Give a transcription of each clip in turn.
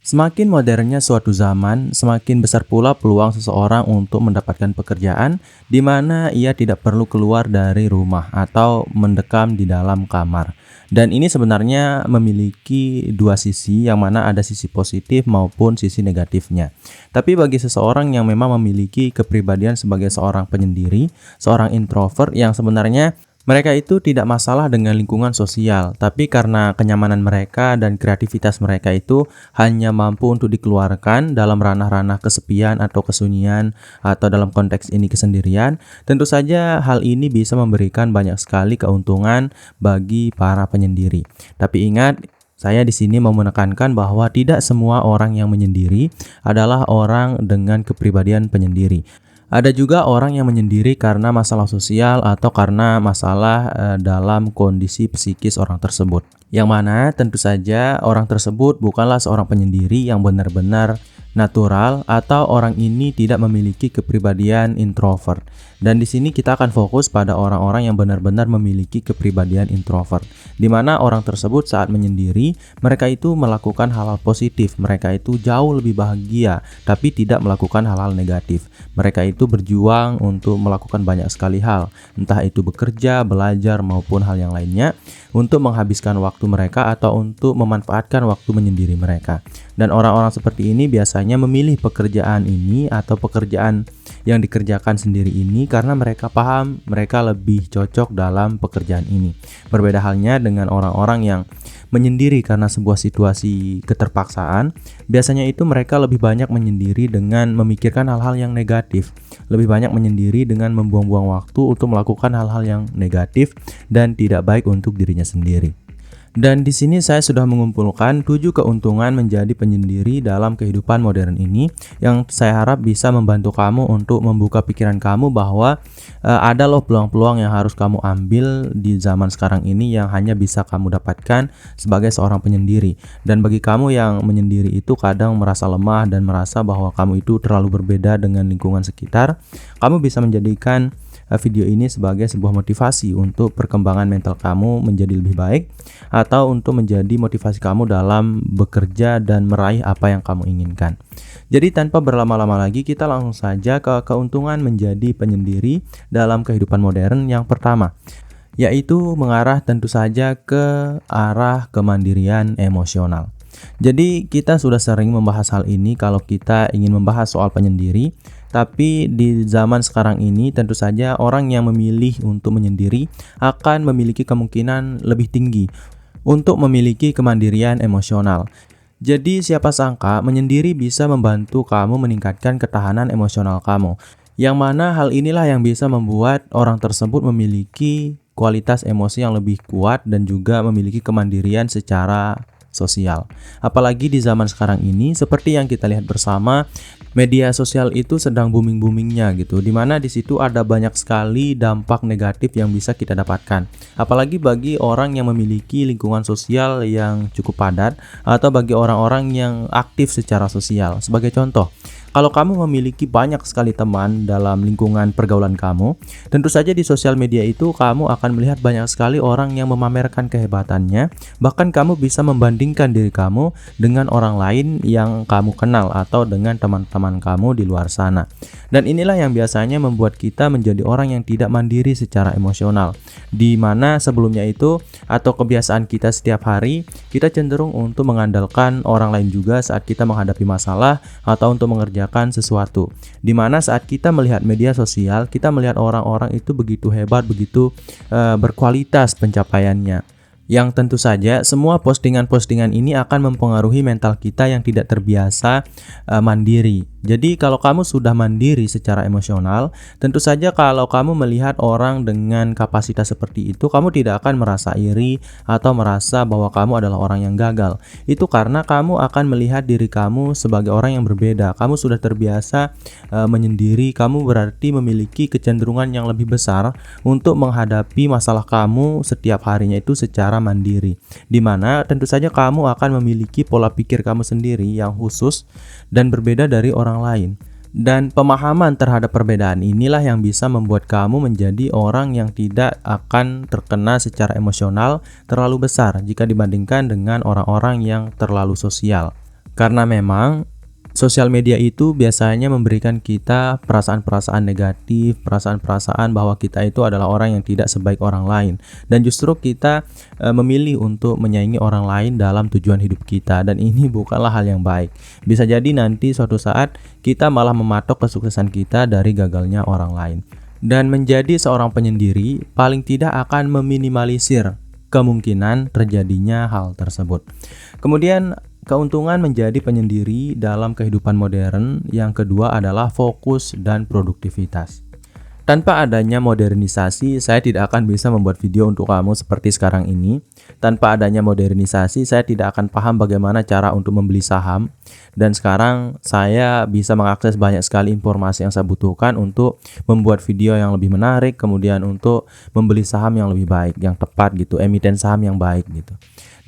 Semakin modernnya suatu zaman, semakin besar pula peluang seseorang untuk mendapatkan pekerjaan di mana ia tidak perlu keluar dari rumah atau mendekam di dalam kamar. Dan ini sebenarnya memiliki dua sisi, yang mana ada sisi positif maupun sisi negatifnya. Tapi bagi seseorang yang memang memiliki kepribadian sebagai seorang penyendiri, seorang introvert yang sebenarnya mereka itu tidak masalah dengan lingkungan sosial, tapi karena kenyamanan mereka dan kreativitas mereka itu hanya mampu untuk dikeluarkan dalam ranah-ranah kesepian atau kesunyian, atau dalam konteks ini kesendirian. Tentu saja hal ini bisa memberikan banyak sekali keuntungan bagi para penyendiri. Tapi ingat, saya di sini mau menekankan bahwa tidak semua orang yang menyendiri adalah orang dengan kepribadian penyendiri. Ada juga orang yang menyendiri karena masalah sosial atau karena masalah dalam kondisi psikis orang tersebut. Yang mana tentu saja orang tersebut bukanlah seorang penyendiri yang benar-benar natural, atau orang ini tidak memiliki kepribadian introvert. Dan di sini kita akan fokus pada orang-orang yang benar-benar memiliki kepribadian introvert, di mana orang tersebut saat menyendiri, mereka itu melakukan hal-hal positif, mereka itu jauh lebih bahagia, tapi tidak melakukan hal-hal negatif. Mereka itu berjuang untuk melakukan banyak sekali hal, entah itu bekerja, belajar, maupun hal yang lainnya, untuk menghabiskan waktu mereka atau untuk memanfaatkan waktu menyendiri mereka. Dan orang-orang seperti ini biasanya memilih pekerjaan ini atau pekerjaan yang dikerjakan sendiri ini karena mereka paham mereka lebih cocok dalam pekerjaan ini. Berbeda halnya dengan orang-orang yang menyendiri karena sebuah situasi keterpaksaan, biasanya itu mereka lebih banyak menyendiri dengan memikirkan hal-hal yang negatif, lebih banyak menyendiri dengan membuang-buang waktu untuk melakukan hal-hal yang negatif dan tidak baik untuk dirinya sendiri. Dan di sini saya sudah mengumpulkan 7 keuntungan menjadi penyendiri dalam kehidupan modern ini, yang saya harap bisa membantu kamu untuk membuka pikiran kamu bahwa ada loh peluang-peluang yang harus kamu ambil di zaman sekarang ini yang hanya bisa kamu dapatkan sebagai seorang penyendiri. Dan bagi kamu yang menyendiri itu kadang merasa lemah dan merasa bahwa kamu itu terlalu berbeda dengan lingkungan sekitar, kamu bisa menjadikan video ini sebagai sebuah motivasi untuk perkembangan mental kamu menjadi lebih baik, atau untuk menjadi motivasi kamu dalam bekerja dan meraih apa yang kamu inginkan. Jadi tanpa berlama-lama lagi, kita langsung saja ke keuntungan menjadi penyendiri dalam kehidupan modern. Yang pertama, yaitu mengarah tentu saja ke arah kemandirian emosional. Jadi kita sudah sering membahas hal ini kalau kita ingin membahas soal penyendiri. Tapi di zaman sekarang ini tentu saja orang yang memilih untuk menyendiri akan memiliki kemungkinan lebih tinggi untuk memiliki kemandirian emosional. Jadi siapa sangka menyendiri bisa membantu kamu meningkatkan ketahanan emosional kamu. Yang mana hal inilah yang bisa membuat orang tersebut memiliki kualitas emosi yang lebih kuat dan juga memiliki kemandirian secara sosial. Apalagi di zaman sekarang ini, seperti yang kita lihat bersama, media sosial itu sedang booming-boomingnya gitu, dimana di situ ada banyak sekali dampak negatif yang bisa kita dapatkan. Apalagi bagi orang yang memiliki lingkungan sosial yang cukup padat, atau bagi orang-orang yang aktif secara sosial. Sebagai contoh, kalau kamu memiliki banyak sekali teman dalam lingkungan pergaulan kamu, tentu saja di sosial media itu kamu akan melihat banyak sekali orang yang memamerkan kehebatannya. Bahkan kamu bisa membandingkan diri kamu dengan orang lain yang kamu kenal atau dengan teman-teman kamu di luar sana. Dan inilah yang biasanya membuat kita menjadi orang yang tidak mandiri secara emosional, di mana sebelumnya itu atau kebiasaan kita setiap hari, kita cenderung untuk mengandalkan orang lain juga saat kita menghadapi masalah atau untuk mengerjakan sesuatu. Dimana saat kita melihat media sosial, kita melihat orang-orang itu begitu hebat, begitu berkualitas pencapaiannya. Yang tentu saja semua postingan-postingan ini akan mempengaruhi mental kita yang tidak terbiasa mandiri. Jadi kalau kamu sudah mandiri secara emosional, tentu saja kalau kamu melihat orang dengan kapasitas seperti itu, kamu tidak akan merasa iri atau merasa bahwa kamu adalah orang yang gagal. Itu karena kamu akan melihat diri kamu sebagai orang yang berbeda. Kamu sudah terbiasa menyendiri, kamu berarti memiliki kecenderungan yang lebih besar untuk menghadapi masalah kamu setiap harinya itu secara mandiri. Dimana tentu saja kamu akan memiliki pola pikir kamu sendiri yang khusus dan berbeda dari orang lain. Dan pemahaman terhadap perbedaan inilah yang bisa membuat kamu menjadi orang yang tidak akan terkena secara emosional terlalu besar jika dibandingkan dengan orang-orang yang terlalu sosial. Karena memang sosial media itu biasanya memberikan kita perasaan-perasaan negatif, perasaan-perasaan bahwa kita itu adalah orang yang tidak sebaik orang lain, dan justru kita memilih untuk menyaingi orang lain dalam tujuan hidup kita, dan ini bukanlah hal yang baik. Bisa jadi nanti suatu saat kita malah mematok kesuksesan kita dari gagalnya orang lain. Dan menjadi seorang penyendiri paling tidak akan meminimalisir kemungkinan terjadinya hal tersebut. Kemudian keuntungan menjadi penyendiri dalam kehidupan modern yang kedua adalah fokus dan produktivitas. Tanpa adanya modernisasi, saya tidak akan bisa membuat video untuk kamu seperti sekarang ini. Tanpa adanya modernisasi, saya tidak akan paham bagaimana cara untuk membeli saham. Dan sekarang saya bisa mengakses banyak sekali informasi yang saya butuhkan untuk membuat video yang lebih menarik, kemudian untuk membeli saham yang lebih baik, yang tepat gitu, emiten saham yang baik gitu.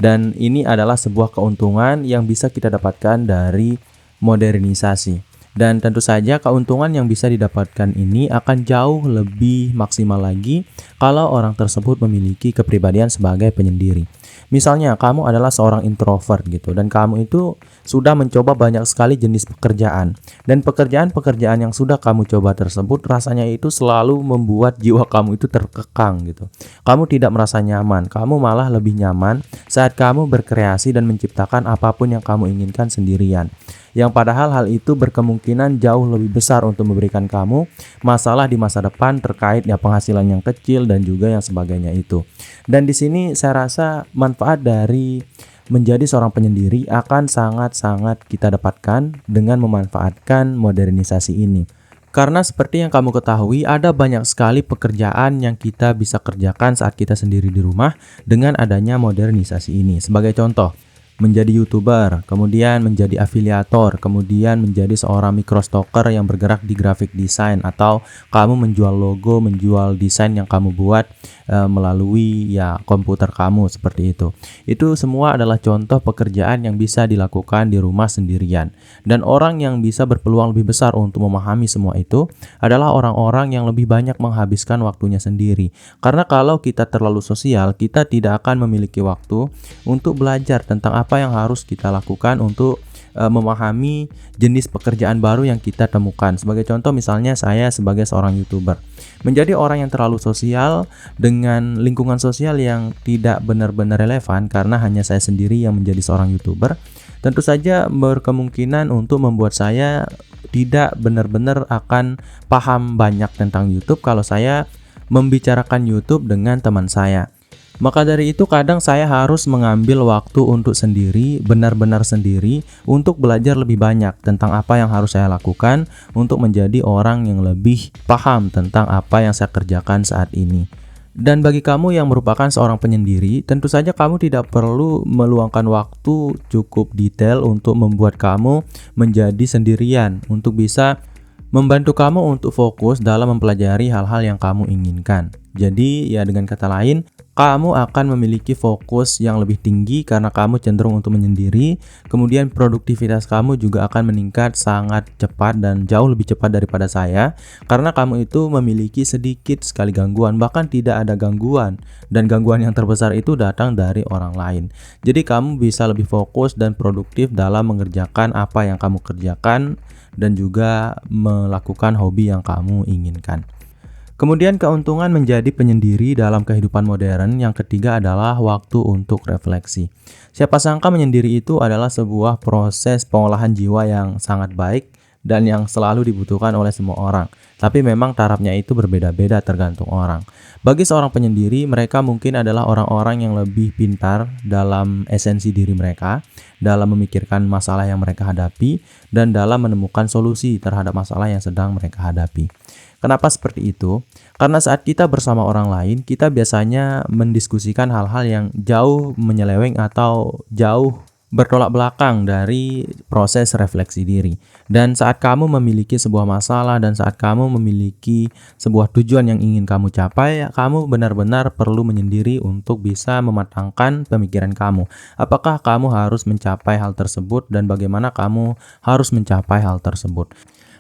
Dan ini adalah sebuah keuntungan yang bisa kita dapatkan dari modernisasi. Dan tentu saja keuntungan yang bisa didapatkan ini akan jauh lebih maksimal lagi kalau orang tersebut memiliki kepribadian sebagai penyendiri. Misalnya kamu adalah seorang introvert gitu, dan kamu itu sudah mencoba banyak sekali jenis pekerjaan, dan pekerjaan-pekerjaan yang sudah kamu coba tersebut rasanya itu selalu membuat jiwa kamu itu terkekang gitu. Kamu tidak merasa nyaman, kamu malah lebih nyaman saat kamu berkreasi dan menciptakan apapun yang kamu inginkan sendirian. Yang padahal hal itu berkemungkinan jauh lebih besar untuk memberikan kamu masalah di masa depan terkait ya penghasilan yang kecil dan juga yang sebagainya itu. Dan di sini saya rasa manfaat dari menjadi seorang penyendiri akan sangat-sangat kita dapatkan dengan memanfaatkan modernisasi ini. Karena seperti yang kamu ketahui, ada banyak sekali pekerjaan yang kita bisa kerjakan saat kita sendiri di rumah dengan adanya modernisasi ini. Sebagai contoh, menjadi YouTuber, kemudian menjadi afiliator, kemudian menjadi seorang microstocker yang bergerak di graphic design, atau kamu menjual logo, menjual desain yang kamu buat melalui ya komputer kamu seperti itu. Itu semua adalah contoh pekerjaan yang bisa dilakukan di rumah sendirian. Dan orang yang bisa berpeluang lebih besar untuk memahami semua itu adalah orang-orang yang lebih banyak menghabiskan waktunya sendiri. Karena kalau kita terlalu sosial, kita tidak akan memiliki waktu untuk belajar tentang apa yang harus kita lakukan untuk memahami jenis pekerjaan baru yang kita temukan. Sebagai contoh misalnya saya sebagai seorang YouTuber. Menjadi orang yang terlalu sosial dengan lingkungan sosial yang tidak benar-benar relevan karena hanya saya sendiri yang menjadi seorang YouTuber, tentu saja berkemungkinan untuk membuat saya tidak benar-benar akan paham banyak tentang YouTube kalau saya membicarakan YouTube dengan teman saya. Maka dari itu kadang saya harus mengambil waktu untuk sendiri, benar-benar sendiri, untuk belajar lebih banyak tentang apa yang harus saya lakukan untuk menjadi orang yang lebih paham tentang apa yang saya kerjakan saat ini. Dan bagi kamu yang merupakan seorang penyendiri, tentu saja kamu tidak perlu meluangkan waktu cukup detail untuk membuat kamu menjadi sendirian, untuk bisa membantu kamu untuk fokus dalam mempelajari hal-hal yang kamu inginkan. Jadi ya dengan kata lain, kamu akan memiliki fokus yang lebih tinggi karena kamu cenderung untuk menyendiri. Kemudian produktivitas kamu juga akan meningkat sangat cepat dan jauh lebih cepat daripada saya, karena kamu itu memiliki sedikit sekali gangguan, bahkan tidak ada gangguan, dan gangguan yang terbesar itu datang dari orang lain. Jadi kamu bisa lebih fokus dan produktif dalam mengerjakan apa yang kamu kerjakan dan juga melakukan hobi yang kamu inginkan. Kemudian keuntungan menjadi penyendiri dalam kehidupan modern yang ketiga adalah waktu untuk refleksi. Siapa sangka menyendiri itu adalah sebuah proses pengolahan jiwa yang sangat baik dan yang selalu dibutuhkan oleh semua orang. Tapi memang tarafnya itu berbeda-beda tergantung orang. Bagi seorang penyendiri, mereka mungkin adalah orang-orang yang lebih pintar dalam esensi diri mereka, dalam memikirkan masalah yang mereka hadapi, dan dalam menemukan solusi terhadap masalah yang sedang mereka hadapi. Kenapa seperti itu? Karena saat kita bersama orang lain, kita biasanya mendiskusikan hal-hal yang jauh menyeleweng atau jauh bertolak belakang dari proses refleksi diri. Dan saat kamu memiliki sebuah masalah dan saat kamu memiliki sebuah tujuan yang ingin kamu capai, kamu benar-benar perlu menyendiri untuk bisa mematangkan pemikiran kamu. Apakah kamu harus mencapai hal tersebut dan bagaimana kamu harus mencapai hal tersebut?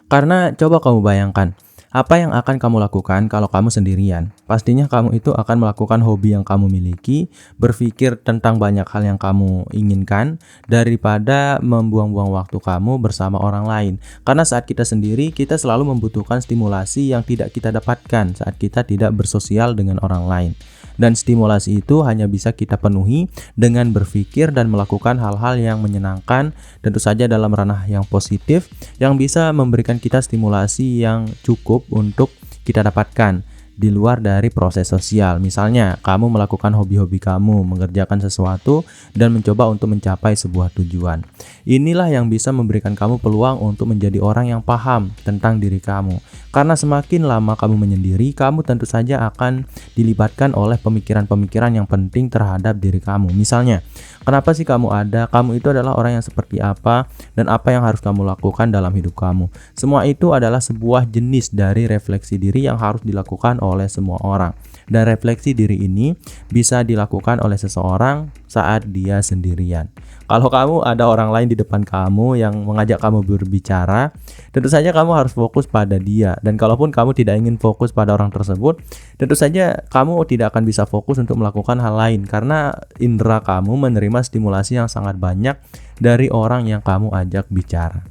Karena coba kamu bayangkan, Apa yang akan kamu lakukan kalau kamu sendirian? Pastinya kamu itu akan melakukan hobi yang kamu miliki, berpikir tentang banyak hal yang kamu inginkan, daripada membuang-buang waktu kamu bersama orang lain. Karena saat kita sendiri, kita selalu membutuhkan stimulasi yang tidak kita dapatkan saat kita tidak bersosial dengan orang lain. Dan stimulasi itu hanya bisa kita penuhi dengan berpikir dan melakukan hal-hal yang menyenangkan, tentu saja dalam ranah yang positif, yang bisa memberikan kita stimulasi yang cukup untuk kita dapatkan di luar dari proses sosial. Misalnya, kamu melakukan hobi-hobi kamu, mengerjakan sesuatu, dan mencoba untuk mencapai sebuah tujuan. Inilah yang bisa memberikan kamu peluang untuk menjadi orang yang paham tentang diri kamu. Karena semakin lama kamu menyendiri, kamu tentu saja akan dilibatkan oleh pemikiran-pemikiran yang penting terhadap diri kamu. Misalnya, kenapa sih kamu ada? Kamu itu adalah orang yang seperti apa, dan apa yang harus kamu lakukan dalam hidup kamu. Semua itu adalah sebuah jenis dari refleksi diri yang harus dilakukan oleh semua orang. Dan refleksi diri ini bisa dilakukan oleh seseorang saat dia sendirian. Kalau kamu ada orang lain di depan kamu yang mengajak kamu berbicara, tentu saja kamu harus fokus pada dia. Dan kalaupun kamu tidak ingin fokus pada orang tersebut, tentu saja kamu tidak akan bisa fokus untuk melakukan hal lain, karena indera kamu menerima stimulasi yang sangat banyak dari orang yang kamu ajak bicara.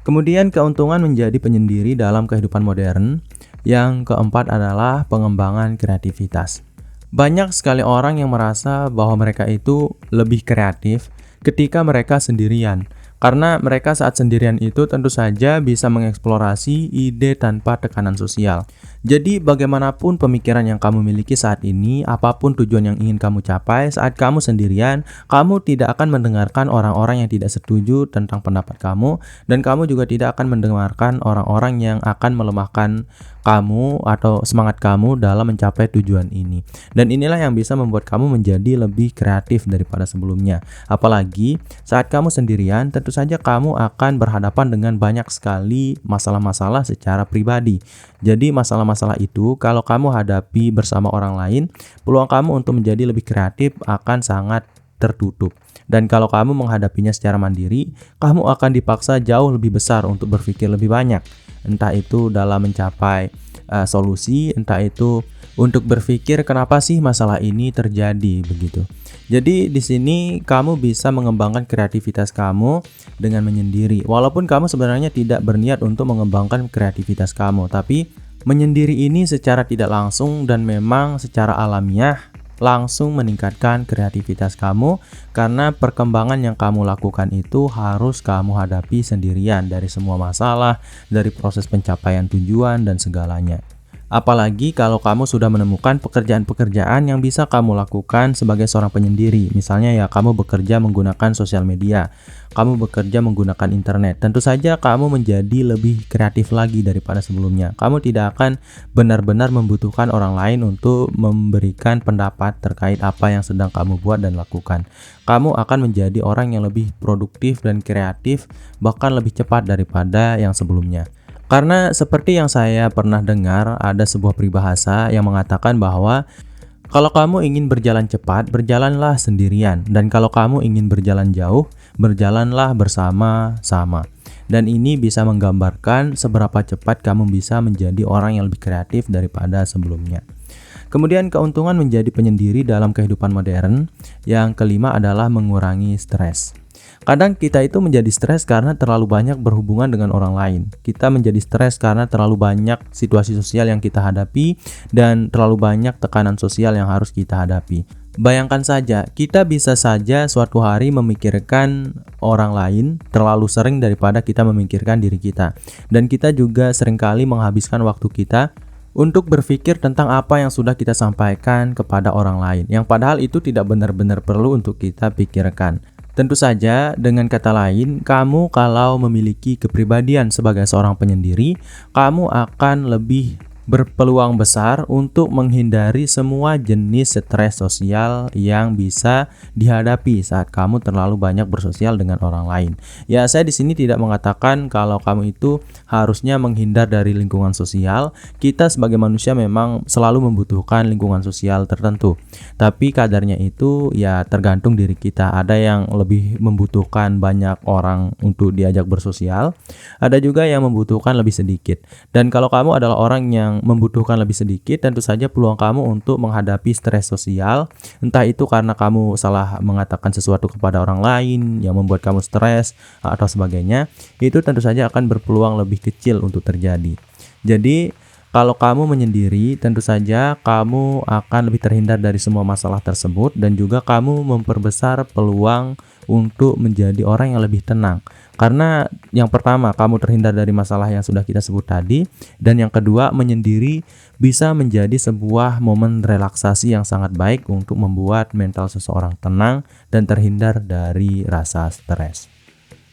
Kemudian keuntungan menjadi penyendiri dalam kehidupan modern. Yang keempat adalah pengembangan kreativitas. Banyak sekali orang yang merasa bahwa mereka itu lebih kreatif ketika mereka sendirian. Karena mereka saat sendirian itu tentu saja bisa mengeksplorasi ide tanpa tekanan sosial. Jadi bagaimanapun pemikiran yang kamu miliki saat ini, apapun tujuan yang ingin kamu capai, saat kamu sendirian, kamu tidak akan mendengarkan orang-orang yang tidak setuju tentang pendapat kamu, dan kamu juga tidak akan mendengarkan orang-orang yang akan melemahkan kamu atau semangat kamu dalam mencapai tujuan ini. Dan inilah yang bisa membuat kamu menjadi lebih kreatif daripada sebelumnya. Apalagi saat kamu sendirian, tentu saja kamu akan berhadapan dengan banyak sekali masalah-masalah secara pribadi. Jadi masalah-masalah itu kalau kamu hadapi bersama orang lain, peluang kamu untuk menjadi lebih kreatif akan sangat tertutup. Dan kalau kamu menghadapinya secara mandiri, kamu akan dipaksa jauh lebih besar untuk berpikir lebih banyak. Entah itu dalam mencapai solusi, entah itu untuk berpikir kenapa sih masalah ini terjadi begitu. Jadi di sini kamu bisa mengembangkan kreativitas kamu dengan menyendiri. Walaupun kamu sebenarnya tidak berniat untuk mengembangkan kreativitas kamu, tapi menyendiri ini secara tidak langsung dan memang secara alamiah langsung meningkatkan kreativitas kamu, karena perkembangan yang kamu lakukan itu harus kamu hadapi sendirian dari semua masalah, dari proses pencapaian tujuan dan segalanya. Apalagi kalau kamu sudah menemukan pekerjaan-pekerjaan yang bisa kamu lakukan sebagai seorang penyendiri. Misalnya ya, kamu bekerja menggunakan sosial media, kamu bekerja menggunakan internet. Tentu saja kamu menjadi lebih kreatif lagi daripada sebelumnya. Kamu tidak akan benar-benar membutuhkan orang lain untuk memberikan pendapat terkait apa yang sedang kamu buat dan lakukan. Kamu akan menjadi orang yang lebih produktif dan kreatif, bahkan lebih cepat daripada yang sebelumnya. Karena seperti yang saya pernah dengar, ada sebuah peribahasa yang mengatakan bahwa kalau kamu ingin berjalan cepat, berjalanlah sendirian. Dan kalau kamu ingin berjalan jauh, berjalanlah bersama-sama. Dan ini bisa menggambarkan seberapa cepat kamu bisa menjadi orang yang lebih kreatif daripada sebelumnya. Kemudian keuntungan menjadi penyendiri dalam kehidupan modern. Yang kelima adalah mengurangi stres. Kadang kita itu menjadi stres karena terlalu banyak berhubungan dengan orang lain. Kita menjadi stres karena terlalu banyak situasi sosial yang kita hadapi dan terlalu banyak tekanan sosial yang harus kita hadapi. Bayangkan saja, kita bisa saja suatu hari memikirkan orang lain terlalu sering daripada kita memikirkan diri kita. Dan kita juga seringkali menghabiskan waktu kita untuk berpikir tentang apa yang sudah kita sampaikan kepada orang lain, yang padahal itu tidak benar-benar perlu untuk kita pikirkan. Tentu saja, dengan kata lain, kamu kalau memiliki kepribadian sebagai seorang penyendiri, kamu akan lebih berpeluang besar untuk menghindari semua jenis stres sosial yang bisa dihadapi saat kamu terlalu banyak bersosial dengan orang lain. Ya, saya di sini tidak mengatakan kalau kamu itu harusnya menghindar dari lingkungan sosial. Kita sebagai manusia memang selalu membutuhkan lingkungan sosial tertentu. Tapi kadarnya itu ya tergantung diri kita. Ada yang lebih membutuhkan banyak orang untuk diajak bersosial, ada juga yang membutuhkan lebih sedikit. Dan kalau kamu adalah orang yang membutuhkan lebih sedikit, tentu saja peluang kamu untuk menghadapi stres sosial, entah itu karena kamu salah mengatakan sesuatu kepada orang lain yang membuat kamu stres atau sebagainya, itu tentu saja akan berpeluang lebih kecil untuk terjadi. Jadi kalau kamu menyendiri, tentu saja kamu akan lebih terhindar dari semua masalah tersebut, dan juga kamu memperbesar peluang untuk menjadi orang yang lebih tenang. Karena yang pertama, kamu terhindar dari masalah yang sudah kita sebut tadi, dan yang kedua, menyendiri bisa menjadi sebuah momen relaksasi yang sangat baik untuk membuat mental seseorang tenang dan terhindar dari rasa stres.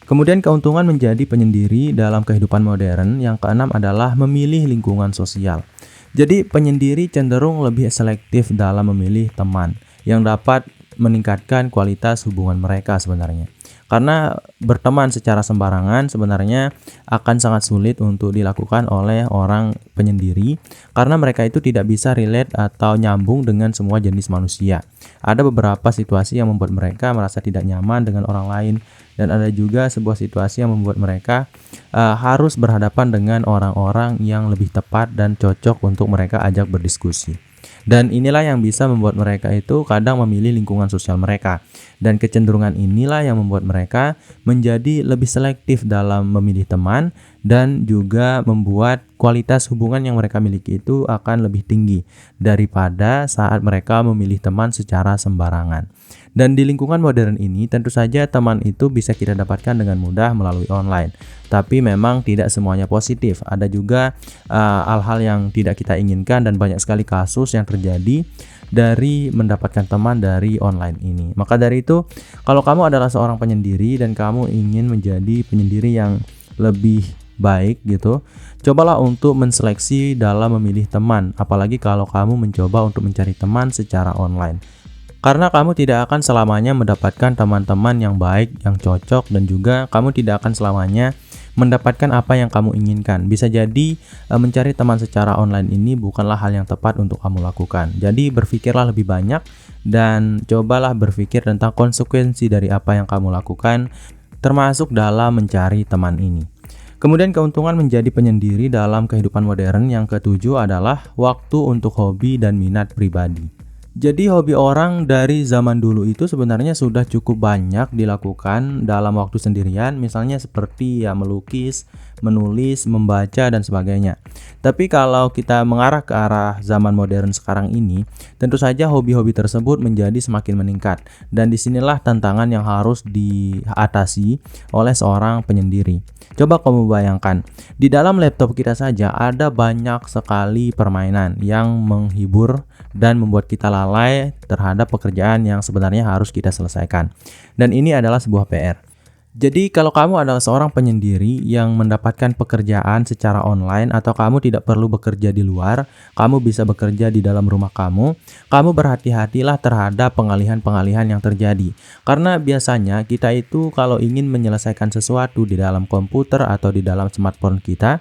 Kemudian keuntungan menjadi penyendiri dalam kehidupan modern yang keenam adalah memilih lingkungan sosial. Jadi penyendiri cenderung lebih selektif dalam memilih teman yang dapat meningkatkan kualitas hubungan mereka sebenarnya. Karena berteman secara sembarangan sebenarnya akan sangat sulit untuk dilakukan oleh orang penyendiri, karena mereka itu tidak bisa relate atau nyambung dengan semua jenis manusia. Ada beberapa situasi yang membuat mereka merasa tidak nyaman dengan orang lain, dan ada juga sebuah situasi yang membuat mereka harus berhadapan dengan orang-orang yang lebih tepat dan cocok untuk mereka ajak berdiskusi. Dan inilah yang bisa membuat mereka itu kadang memilih lingkungan sosial mereka. Dan kecenderungan inilah yang membuat mereka menjadi lebih selektif dalam memilih teman, dan juga membuat kualitas hubungan yang mereka miliki itu akan lebih tinggi daripada saat mereka memilih teman secara sembarangan. Dan di lingkungan modern ini tentu saja teman itu bisa kita dapatkan dengan mudah melalui online. Tapi memang tidak semuanya positif. Ada juga hal-hal yang tidak kita inginkan, dan banyak sekali kasus yang terjadi dari mendapatkan teman dari online ini. Maka dari itu, kalau kamu adalah seorang penyendiri dan kamu ingin menjadi penyendiri yang lebih baik gitu, cobalah untuk menseleksi dalam memilih teman, apalagi kalau kamu mencoba untuk mencari teman secara online. Karena kamu tidak akan selamanya mendapatkan teman-teman yang baik, yang cocok, dan juga kamu tidak akan selamanya mendapatkan apa yang kamu inginkan. Bisa jadi mencari teman secara online ini bukanlah hal yang tepat untuk kamu lakukan. Jadi berpikirlah lebih banyak dan cobalah berpikir tentang konsekuensi dari apa yang kamu lakukan, termasuk dalam mencari teman ini. Kemudian keuntungan menjadi penyendiri dalam kehidupan modern yang ketujuh adalah waktu untuk hobi dan minat pribadi. Jadi hobi orang dari zaman dulu itu sebenarnya sudah cukup banyak dilakukan dalam waktu sendirian, misalnya seperti ya melukis, menulis, membaca, dan sebagainya. Tapi kalau kita mengarah ke arah zaman modern sekarang ini, tentu saja hobi-hobi tersebut menjadi semakin meningkat, dan disinilah tantangan yang harus diatasi oleh seorang penyendiri. Coba kamu bayangkan, di dalam laptop kita saja ada banyak sekali permainan yang menghibur dan membuat kita lalai terhadap pekerjaan yang sebenarnya harus kita selesaikan. Dan ini adalah sebuah PR. Jadi kalau kamu adalah seorang penyendiri yang mendapatkan pekerjaan secara online, atau kamu tidak perlu bekerja di luar, kamu bisa bekerja di dalam rumah kamu berhati-hatilah terhadap pengalihan-pengalihan yang terjadi. Karena biasanya kita itu kalau ingin menyelesaikan sesuatu di dalam komputer atau di dalam smartphone kita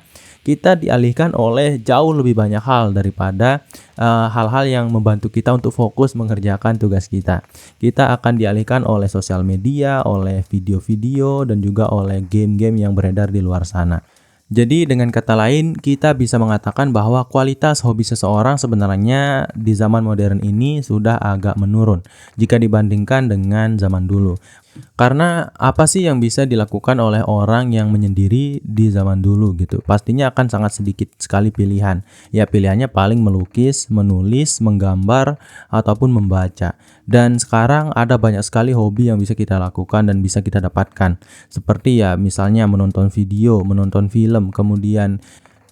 dialihkan oleh jauh lebih banyak hal daripada hal-hal yang membantu kita untuk fokus mengerjakan tugas kita. Kita akan dialihkan oleh sosial media, oleh video-video, dan juga oleh game-game yang beredar di luar sana. Jadi dengan kata lain, kita bisa mengatakan bahwa kualitas hobi seseorang sebenarnya di zaman modern ini sudah agak menurun jika dibandingkan dengan zaman dulu. Karena apa sih yang bisa dilakukan oleh orang yang menyendiri di zaman dulu gitu? Pastinya akan sangat sedikit sekali pilihan. Ya pilihannya paling melukis, menulis, menggambar, ataupun membaca. Dan sekarang ada banyak sekali hobi yang bisa kita lakukan dan bisa kita dapatkan. Seperti ya misalnya menonton video, menonton film, kemudian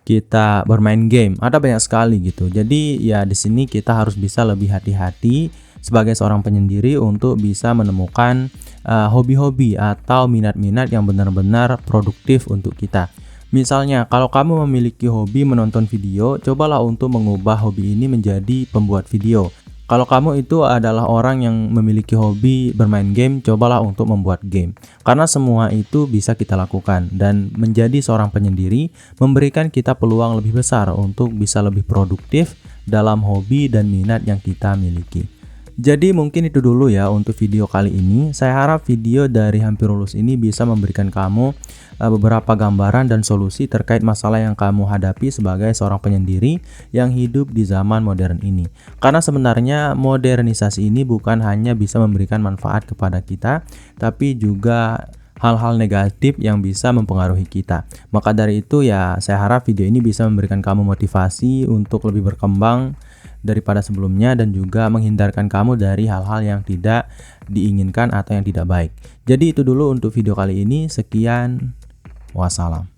kita bermain game. Ada banyak sekali gitu. Jadi ya di sini kita harus bisa lebih hati-hati sebagai seorang penyendiri untuk bisa menemukan hobi-hobi atau minat-minat yang benar-benar produktif untuk kita. Misalnya, kalau kamu memiliki hobi menonton video, cobalah untuk mengubah hobi ini menjadi pembuat video. Kalau kamu itu adalah orang yang memiliki hobi bermain game, cobalah untuk membuat game. Karena semua itu bisa kita lakukan, dan menjadi seorang penyendiri memberikan kita peluang lebih besar untuk bisa lebih produktif dalam hobi dan minat yang kita miliki. Jadi mungkin itu dulu ya untuk video kali ini. Saya harap video dari Hampir Lulus ini bisa memberikan kamu beberapa gambaran dan solusi terkait masalah yang kamu hadapi sebagai seorang penyendiri yang hidup di zaman modern ini. Karena sebenarnya modernisasi ini bukan hanya bisa memberikan manfaat kepada kita, tapi juga hal-hal negatif yang bisa mempengaruhi kita. Maka dari itu ya, saya harap video ini bisa memberikan kamu motivasi untuk lebih berkembang daripada sebelumnya dan juga menghindarkan kamu dari hal-hal yang tidak diinginkan atau yang tidak baik. Jadi itu dulu untuk video kali ini. Sekian, wassalam.